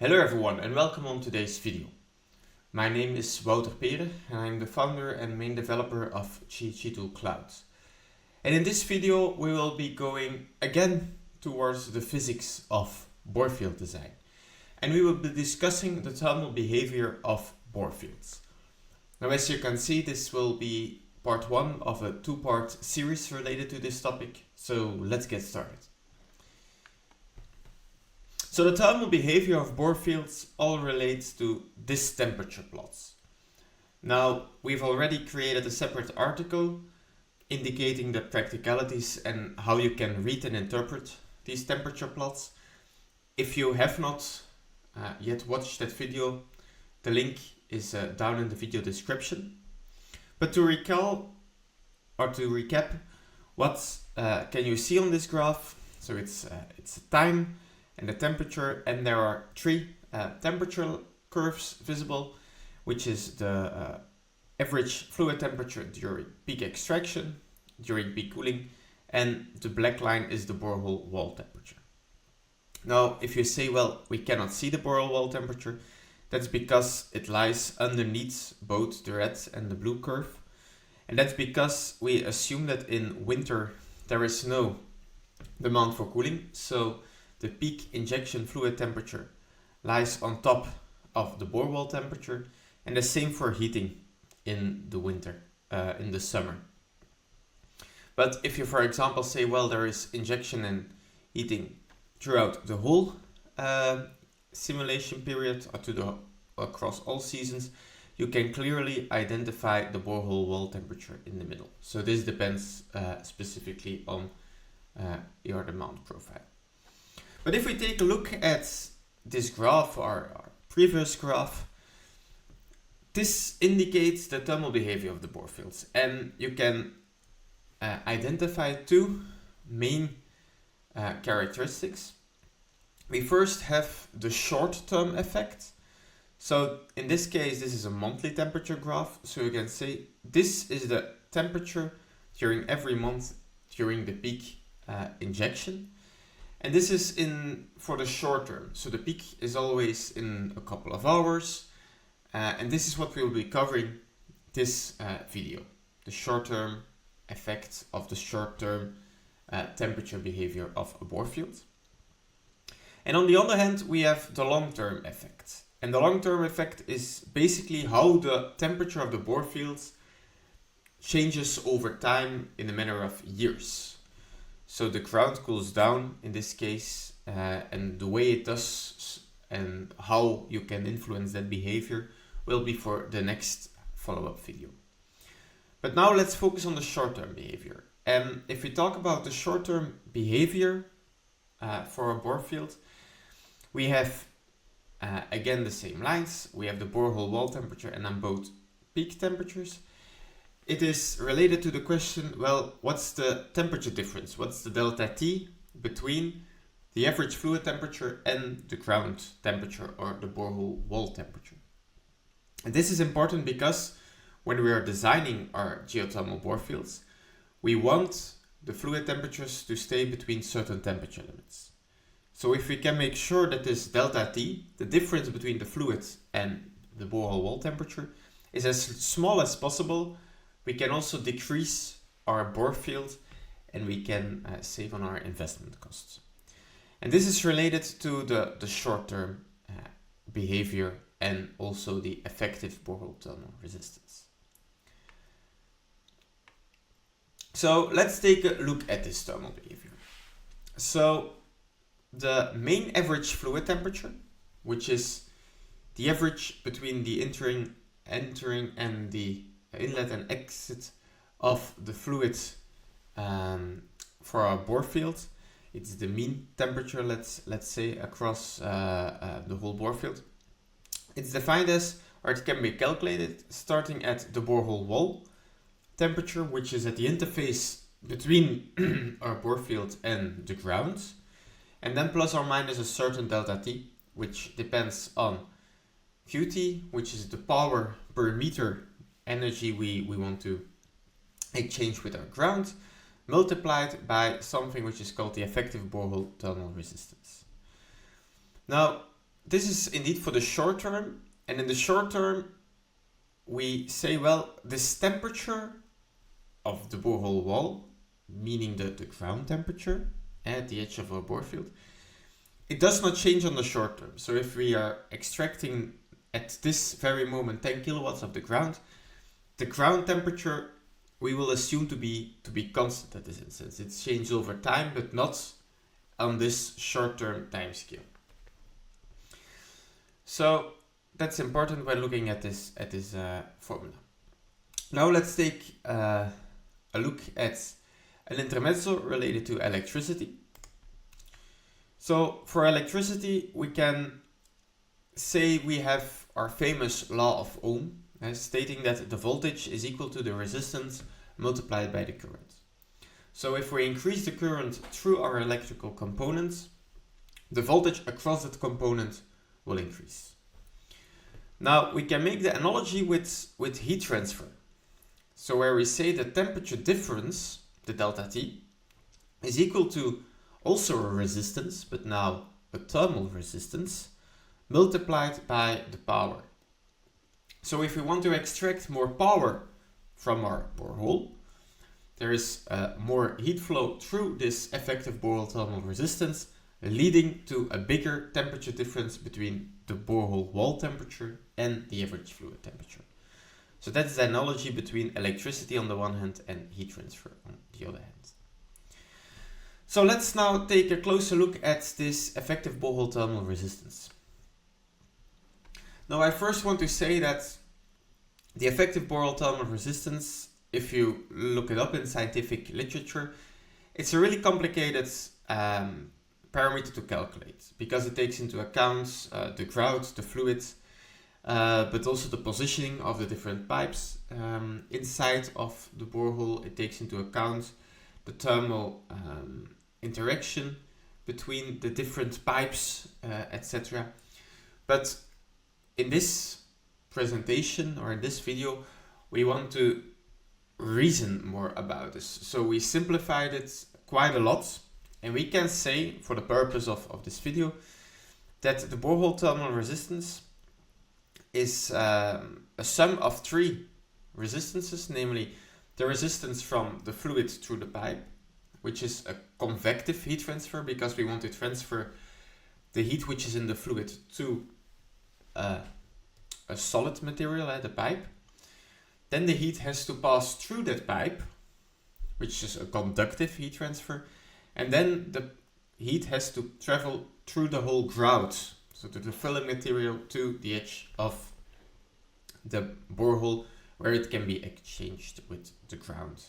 Hello everyone and welcome on today's video. My name is Wouter Pere and I'm the founder and main developer of GHEtool Cloud. And in this video we will be going again towards the physics of borefield design. And we will be discussing the thermal behavior of borefields. Now as you can see, this will be part one of a two-part series related to this topic. So let's get started. So the thermal behavior of borefields all relates to this temperature plots. Now we've already created a separate article indicating the practicalities and how you can read and interpret these temperature plots. If you have not yet watched that video, the link is down in the video description. But to recall or to recap, what can you see on this graph? So it's time and the temperature, and there are three temperature curves visible, which is the average fluid temperature during peak extraction, during peak cooling, and the black line is the borehole wall temperature. Now, if you say, well, we cannot see the borehole wall temperature, that's because it lies underneath both the red and the blue curve. And that's because we assume that in winter there is no demand for cooling, so the peak injection fluid temperature lies on top of the borehole temperature, and the same for heating in the winter, in the summer. But if you, for example, say, well, there is injection and heating throughout the whole simulation period or across all seasons, you can clearly identify the borehole wall temperature in the middle. So this depends specifically on your demand profile. But if we take a look at this graph, our previous graph, this indicates the thermal behavior of the borefields. And you can identify two main characteristics. We first have the short-term effect. So in this case, this is a monthly temperature graph. So you can say this is the temperature during every month during the peak injection. And this is for the short term. So the peak is always in a couple of hours. And this is what we'll be covering this video. The short-term effect of the short-term temperature behavior of a borefield. And on the other hand, we have the long-term effect. And the long-term effect is basically how the temperature of the borefields changes over time in a matter of years. So the ground cools down in this case, and the way it does and how you can influence that behavior will be for the next follow-up video. But now let's focus on the short-term behavior. And if we talk about the short-term behavior for a borefield, we have again the same lines. We have the borehole wall temperature and then both peak temperatures. It is related to the question, well, what's the temperature difference? What's the delta T between the average fluid temperature and the ground temperature or the borehole wall temperature? And this is important because when we are designing our geothermal borefields, we want the fluid temperatures to stay between certain temperature limits. So if we can make sure that this delta T, the difference between the fluid and the borehole wall temperature, is as small as possible, we can also decrease our borefield and we can save on our investment costs. And this is related to the short-term behavior and also the effective borehole thermal resistance. So let's take a look at this thermal behavior. So the main average fluid temperature, which is the average between the entering and the inlet and exit of the fluid for our borefield. It's the mean temperature, let's say, across the whole borefield. It's defined as, or it can be calculated starting at the borehole wall temperature, which is at the interface between our borefield and the ground, and then plus or minus a certain delta T, which depends on Qt, which is the power per meter energy we want to exchange with our ground, multiplied by something which is called the effective borehole thermal resistance. Now, this is indeed for the short term, and in the short term we say, well, this temperature of the borehole wall, meaning the ground temperature at the edge of our bore field, it does not change on the short term. So if we are extracting at this very moment 10 kilowatts of the ground temperature we will assume to be constant at this instance. It's changed over time, but not on this short-term time scale. So that's important when looking at this formula. Now let's take a look at an intermezzo related to electricity. So for electricity, we can say we have our famous law of Ohm, stating that the voltage is equal to the resistance multiplied by the current. So if we increase the current through our electrical components, the voltage across that component will increase. Now we can make the analogy with heat transfer. So where we say the temperature difference, the delta T, is equal to also a resistance, but now a thermal resistance, multiplied by the power. So if we want to extract more power from our borehole, there is more heat flow through this effective borehole thermal resistance, leading to a bigger temperature difference between the borehole wall temperature and the average fluid temperature. So that's the analogy between electricity on the one hand and heat transfer on the other hand. So let's now take a closer look at this effective borehole thermal resistance. Now I first want to say that the effective borehole thermal resistance, if you look it up in scientific literature, it's a really complicated parameter to calculate because it takes into account the grout, the fluids, but also the positioning of the different pipes inside of the borehole. It takes into account the thermal interaction between the different pipes, etc. But in this presentation or in this video, we want to reason more about this. So we simplified it quite a lot, and we can say, for the purpose of this video, that the borehole thermal resistance is a sum of three resistances, namely the resistance from the fluid through the pipe, which is a convective heat transfer because we want to transfer the heat which is in the fluid to a solid material at the pipe. Then the heat has to pass through that pipe, which is a conductive heat transfer, and then the heat has to travel through the whole grout, so to the filling material to the edge of the borehole where it can be exchanged with the ground.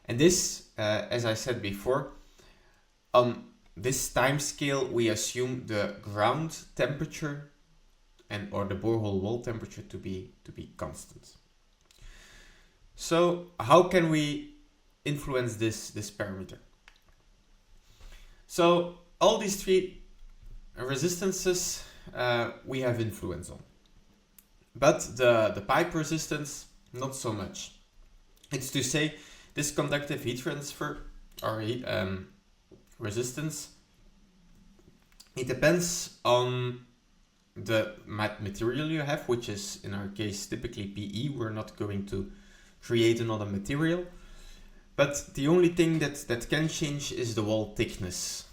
And this, as I said before, on this time scale we assume the ground temperature or the borehole wall temperature to be constant. So how can we influence this parameter? So all these three resistances we have influence on, but the pipe resistance not so much. It's to say this conductive heat transfer or resistance, it depends on the material you have, which is in our case typically PE. We're not going to create another material, but the only thing that can change is the wall thickness.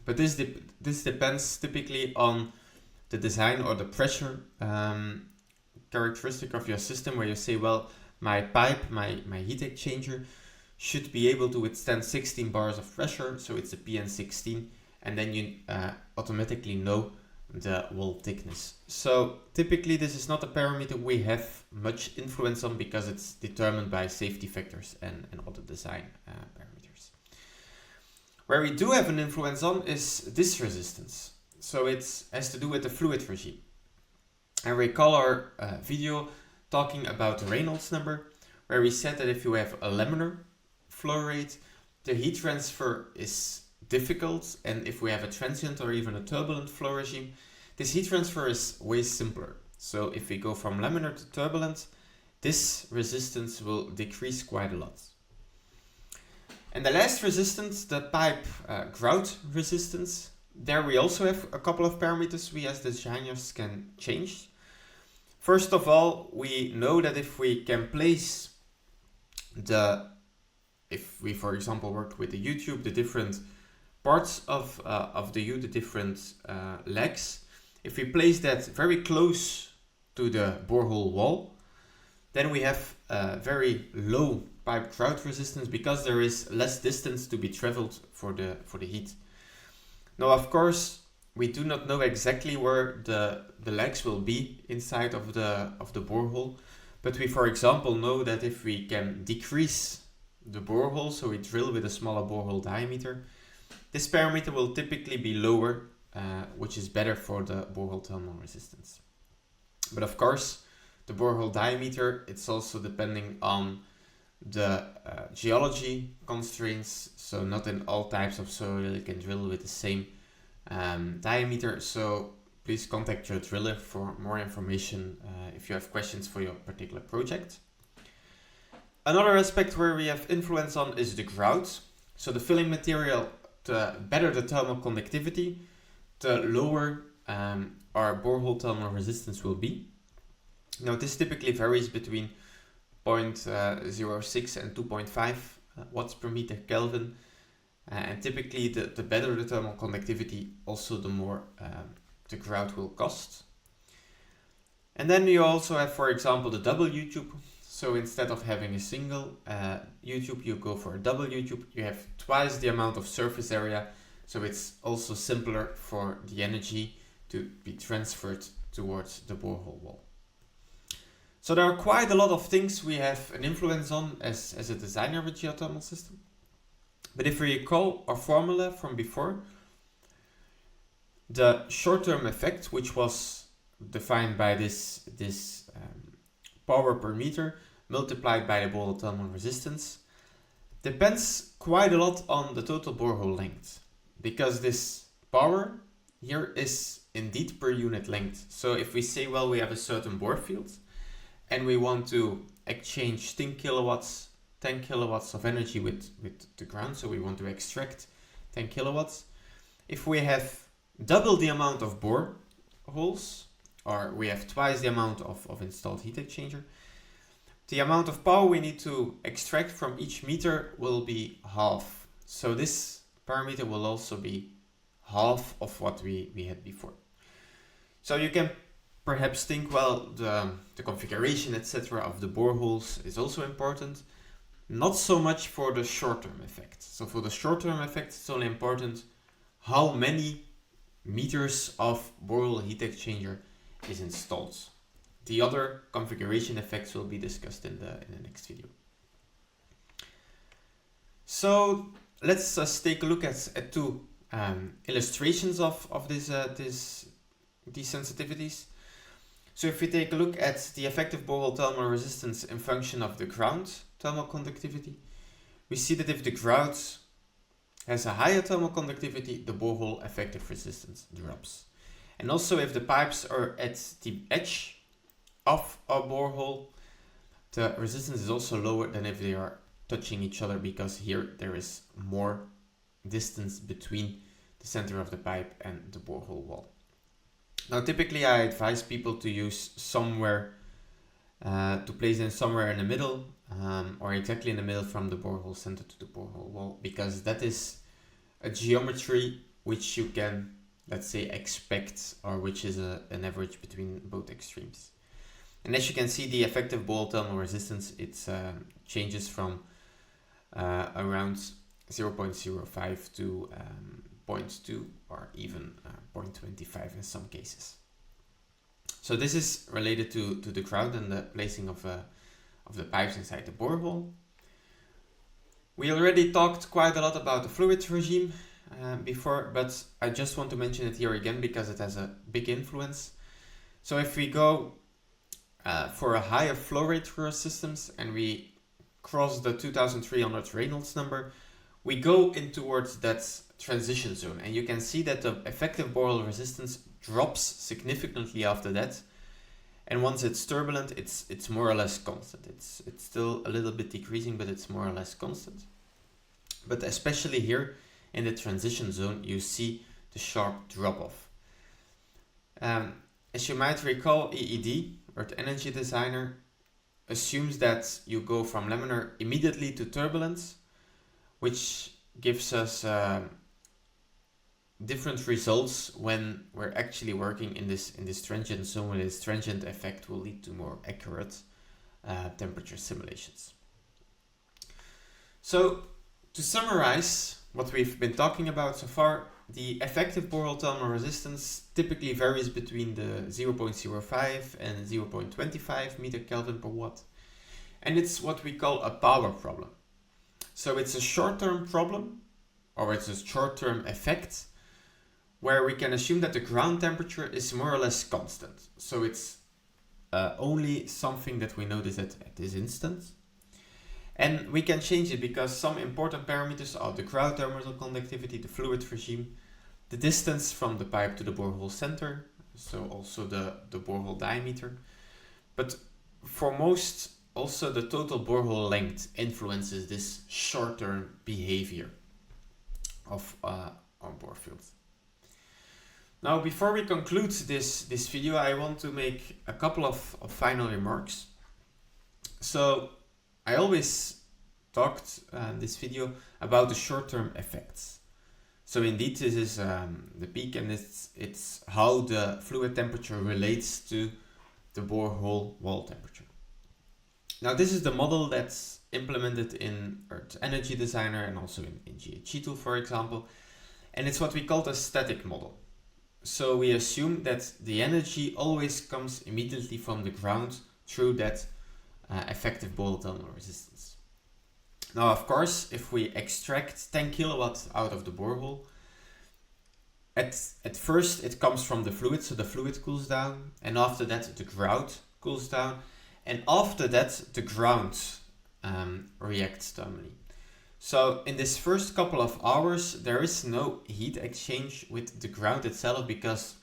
But this depends typically on the design or the pressure characteristic of your system, where you say, well, my pipe, my heat exchanger should be able to withstand 16 bars of pressure, so it's a PN16, and then you automatically know the wall thickness. So typically this is not a parameter we have much influence on because it's determined by safety factors and other design parameters. Where we do have an influence on is this resistance. So it has to do with the fluid regime. And recall our video talking about the Reynolds number, where we said that if you have a laminar flow rate, the heat transfer is difficult, and if we have a transient or even a turbulent flow regime, this heat transfer is way simpler. So if we go from laminar to turbulent, this resistance will decrease quite a lot. And the last resistance, the pipe grout resistance, There we also have a couple of parameters we as designers can change. First of all, we know that if we can place if we, for example, work with the U-tube, the different parts of the U, the different legs, if we place that very close to the borehole wall, then we have a very low pipe grout resistance because there is less distance to be traveled for the heat. Now, of course, we do not know exactly where the legs will be inside of the borehole, but we, for example, know that if we can decrease the borehole, so we drill with a smaller borehole diameter, this parameter will typically be lower, which is better for the borehole thermal resistance. But of course, the borehole diameter, it's also depending on the geology constraints. So not in all types of soil you can drill with the same diameter. So please contact your driller for more information if you have questions for your particular project. Another aspect where we have influence on is the grout. So the filling material, the better the thermal conductivity, the lower our borehole thermal resistance will be. Now this typically varies between 0.06 and 2.5 watts per meter Kelvin. And typically the better the thermal conductivity, also the more the grout will cost. And then you also have, for example, the double U-tube. So instead of having a single U-tube, you go for a double U-tube. You have twice the amount of surface area. So it's also simpler for the energy to be transferred towards the borehole wall. So there are quite a lot of things we have an influence on as a designer of a geothermal system. But if we recall our formula from before, the short-term effect, which was defined by this power per meter multiplied by the borehole thermal resistance, depends quite a lot on the total borehole length, because this power here is indeed per unit length. So if we say, well, we have a certain bore field and we want to exchange 10 kilowatts of energy with the ground, so we want to extract 10 kilowatts. If we have double the amount of bore holes, or we have twice the amount of installed heat exchanger, the amount of power we need to extract from each meter will be half. So this parameter will also be half of what we had before. So you can perhaps think, well, the configuration, etc. of the boreholes is also important. Not so much for the short-term effect. So for the short-term effect, it's only important how many meters of borehole heat exchanger is installed. The other configuration effects will be discussed in the next video. So let's just take a look at two illustrations of these sensitivities. So if we take a look at the effective borehole thermal resistance in function of the ground thermal conductivity, we see that if the grout has a higher thermal conductivity, the borehole effective resistance drops. And also if the pipes are at the edge of a borehole, the resistance is also lower than if they are touching each other, because here there is more distance between the center of the pipe and the borehole wall. Now typically I advise people to use somewhere, to place them somewhere in the middle, or exactly in the middle from the borehole center to the borehole wall, because that is a geometry which you can, let's say, expect, or which is an average between both extremes. And as you can see, the effective borehole thermal resistance, it changes from around 0.05 to 0.2 or even 0.25 in some cases. So this is related to the grout and the placing of the pipes inside the borehole. We already talked quite a lot about the fluid regime before, but I just want to mention it here again because it has a big influence. So if we go for a higher flow rate for our systems and we cross the 2300 Reynolds number, we go in towards that transition zone, and you can see that the effective borehole resistance drops significantly after that. And once it's turbulent, it's more or less constant. It's still a little bit decreasing, but it's more or less constant. But especially here in the transition zone, you see the sharp drop-off. As you might recall, EED, Earth Energy Designer, assumes that you go from laminar immediately to turbulence, which gives us different results when we're actually working in this transient zone, where this transient effect will lead to more accurate temperature simulations. So, to summarize what we've been talking about so far, the effective borehole thermal resistance typically varies between the 0.05 and 0.25 meter Kelvin per watt. And it's what we call a power problem. So it's a short-term problem, or it's a short-term effect, where we can assume that the ground temperature is more or less constant. So it's only something that we notice at this instant. And we can change it because some important parameters are the ground thermal conductivity, the fluid regime, the distance from the pipe to the borehole center, so also the borehole diameter. But for most, also the total borehole length influences this short-term behavior of on borefields. Now, before we conclude this video, I want to make a couple of final remarks. So, I always talked in this video about the short-term effects. So indeed, this is the peak, and it's how the fluid temperature relates to the borehole wall temperature. Now, this is the model that's implemented in Earth Energy Designer and also in GHEtool, for example. And it's what we call the static model. So we assume that the energy always comes immediately from the ground through that effective borehole thermal resistance. Now, of course, if we extract 10 kilowatts out of the borehole, at first it comes from the fluid, so the fluid cools down, and after that the grout cools down, and after that the ground reacts thermally. So in this first couple of hours, there is no heat exchange with the ground itself because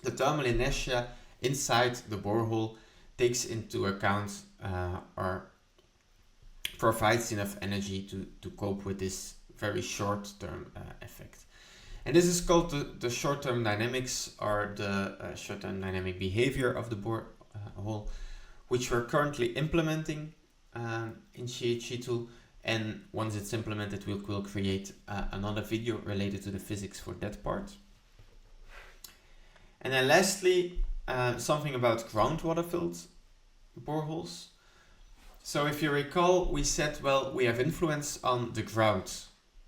the thermal inertia inside the borehole takes into account or provides enough energy to cope with this very short-term effect. And this is called the short-term dynamics, or the short-term dynamic behavior of the borehole, which we're currently implementing in GHEtool. And once it's implemented, we'll create another video related to the physics for that part. And then lastly, something about groundwater-filled boreholes. So if you recall, we said, well, we have influence on the grout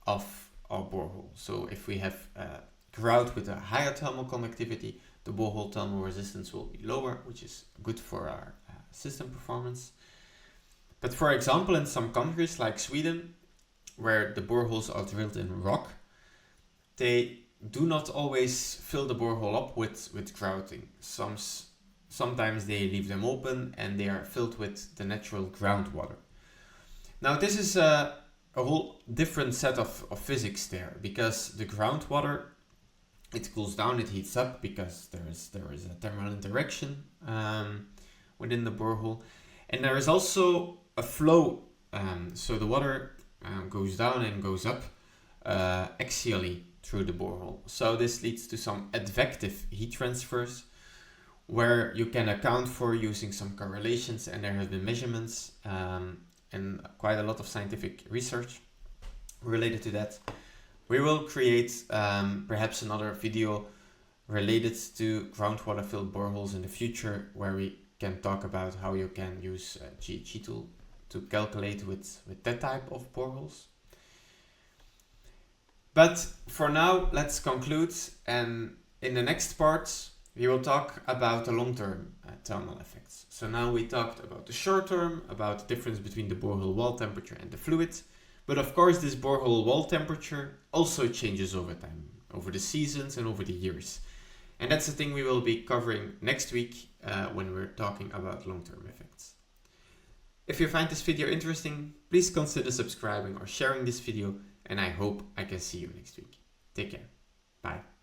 of our borehole. So if we have grout with a higher thermal conductivity, the borehole thermal resistance will be lower, which is good for our system performance. But for example, in some countries like Sweden, where the boreholes are drilled in rock, they do not always fill the borehole up with grouting. Sometimes they leave them open and they are filled with the natural groundwater. Now this is a whole different set of physics there, because the groundwater, it cools down, it heats up because there is a thermal interaction within the borehole. And there is also a flow, so the water goes down and goes up axially through the borehole. So this leads to some advective heat transfers, where you can account for using some correlations, and there have been measurements and quite a lot of scientific research related to that. We will create perhaps another video related to groundwater filled boreholes in the future, where we can talk about how you can use GHEtool to calculate with that type of boreholes. But for now, let's conclude, and in the next part we will talk about the long-term thermal effects. So now we talked about the short-term, about the difference between the borehole wall temperature and the fluid, but of course this borehole wall temperature also changes over time, over the seasons and over the years. And that's the thing we will be covering next week when we're talking about long-term effects. If you find this video interesting, please consider subscribing or sharing this video, and I hope I can see you next week. Take care. Bye.